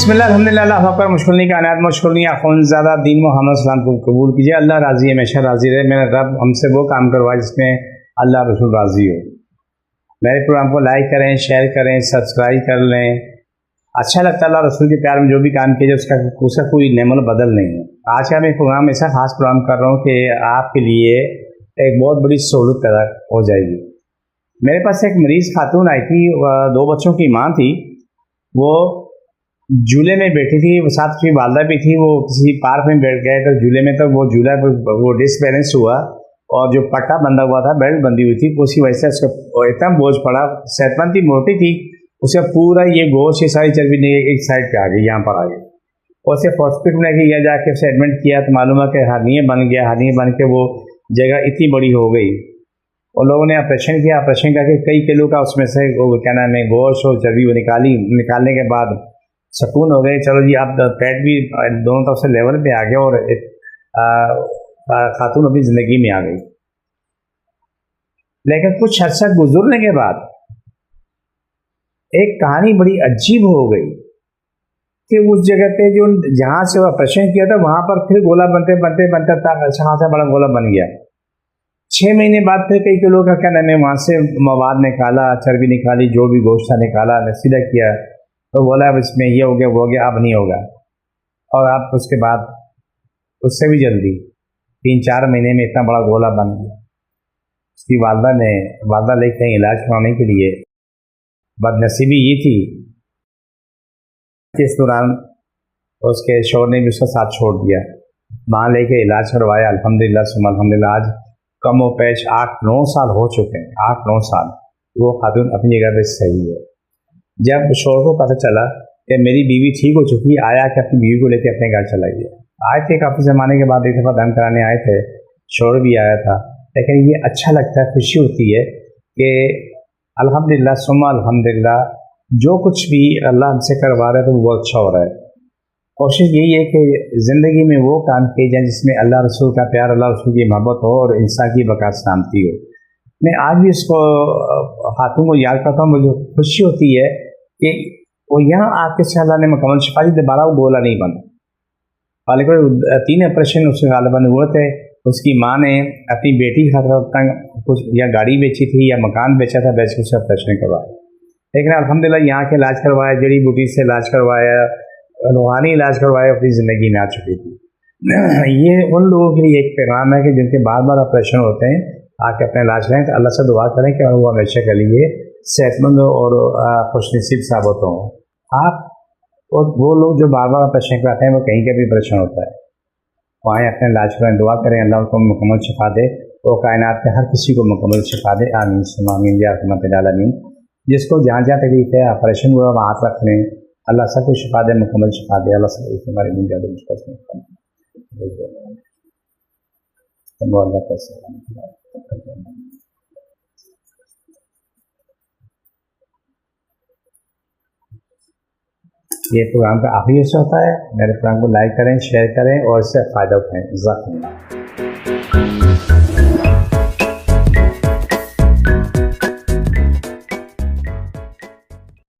बिस्मिल्लाह अल्हम्दुलिल्लाह अल्लाह अकबर मुश्किल कायनात मुश्किल ज़्यादा दीन मोहम्मद सलाम को कबूल कीजिए। अल्लाह राज़ी है, हमेशा राज़ी रहे। मेरा रब हमसे वो काम करवाए जिसमें अल्लाह रसूल राज़ी हो। मेरे प्रोग्राम को लाइक करें, शेयर करें, सब्सक्राइब कर लें। अच्छा लगता है अल्लाह रसूल के प्यार में जो भी काम किया जाए उसका कोई नेमल बदल नहीं है। आज का मैं प्रोग्राम ऐसा खास प्रोग्राम कर रहा हूँ कि आपके लिए एक बहुत बड़ी सहूलत पैदा हो जाएगी। मेरे पास एक मरीज़ खातून आई थी, 2 बच्चों की माँ थी। वो झूले में बैठी थी, साथ की वालदा भी थी। वो किसी पार्क में बैठ गए तो झूले में, तो वो झूला वो डिसबैलेंस हुआ और जो पट्टा बंधा हुआ था, बेल्ट बंधी हुई थी, उसी वजह से उसको इतना बोझ पड़ा। सेहतमंद थी, मोटी थी, उसे पूरा ये गोश्त की सारी चर्बी एक साइड पे आ गई, यहाँ पर आ गई। और उसे हॉस्पिटल में लेके गया, जाके उसे एडमिट किया तो मालूम है कि हर्निया बन गया। हर्निया बन के वो जगह इतनी बड़ी हो गई और लोगों ने ऑपरेशन किया। ऑपरेशन करके कई किलो का उसमें से क्या नाम है गोश्त और चर्बी वो निकालने के बाद सुकून हो गए। चलो जी, अब पेट भी दोनों तरफ से लेवल पे आ गया और खातून अपनी ज़िंदगी में आ गई। लेकिन कुछ अर्सा गुजरने के बाद एक कहानी बड़ी अजीब हो गई कि उस जगह पे जो जहाँ से वो ऑपरेशन किया था वहाँ पर फिर गोला बनते बनते बनता था, अच्छा खासा बड़ा गोला बन गया। 6 महीने बाद फिर कई किलो का क्या नाम है वहाँ से मवाद निकाला, चर्बी निकाली, जो भी गोश्त था निकाला, सीधा किया तो बोला अब इसमें ये हो गया वो हो गया, अब नहीं होगा। और अब उसके बाद उससे भी जल्दी 3-4 महीने में इतना बड़ा गोला बन गया। उसकी वालदा ले कहीं इलाज कराने के लिए, बदनसीबी ये थी कि इस दौरान उसके शौहर ने भी उसका साथ छोड़ दिया। वहाँ लेके इलाज करवाया, अल्हम्दुलिल्लाह सुम्मा अल्हम्दुलिल्लाह। आज कम व पेश 8-9 साल हो चुके हैं, 8-9 साल वो खातून अपनी जगह पे सही है। जब शौहर को पता चला कि मेरी बीवी ठीक हो चुकी, आया कि अपनी बीवी को लेकर अपने घर चला गया। आए थे काफ़ी ज़माने के बाद, एक दफ़ा दम कराने आए थे, शौहर भी आया था। लेकिन ये अच्छा लगता है, खुशी होती है कि अल्हम्दुलिल्लाह सुम्मा अल्हम्दुलिल्लाह जो कुछ भी अल्लाह हमसे करवा रहा है तो वो अच्छा हो रहा है। कोशिश यही है कि ज़िंदगी में वो काम किए जाए जिसमें अल्लाह रसूल का प्यार, अल्लाह रसूल की मोहब्बत हो और इंसान की बका सलामती हो। मैं आज भी इसको खातून को याद करता हूँ, मुझे खुशी होती है कि वो यहाँ आके से अल्लाह ने मुकम्मल शिफा दी, दोबारा वो गोला नहीं बना। हालांकि 3 ऑपरेशन उसके गालिबन हुए थे। उसकी माँ ने अपनी बेटी की खातिर कुछ या गाड़ी बेची थी या मकान बेचा था, बेच के उसे ऑपरेशन करवाया। लेकिन अल्हम्दुलिल्लाह यहाँ के इलाज करवाया, जड़ी बूटी से इलाज करवाया, रूहानी इलाज करवाया, अपनी ज़िंदगी में आ चुकी थी। ये उन लोगों के लिए एक पैगाम है कि जिनके बार ऑपरेशन होते हैं, आके अपना इलाज करें। तो अल्लाह से दुआ करें कि वो हमेशा के लिए सेहतमंद और खुशनसीब साबित हों। आप और वो लोग जो बार ऑपरेशन कराते हैं, वो कहीं का भी ऑपरेशन होता है, वहाँ अपना इलाज करें, दुआ करें अल्लाह उनको मुकम्मल शिफा दे और कायनात के हर किसी को मुकम्मल शिफा दे। आमीन सुम्मा आमीन या रहमत आलमीन। जिसको जहाँ जहाँ तकलीफ है, ऑपरेशन हुआ वहाँ हाथ रख लें, अल्लाह सबको शिफा दे, मुकम्मल शिफा दे। अल्लाह सब हमारे दिन ज़्यादा ये प्रोग्राम का आखिरी हिस्सा होता है। मेरे प्रोग्राम को लाइक करें, शेयर करें और इससे फ़ायदा उठाएँ। जज़ाकल्लाह।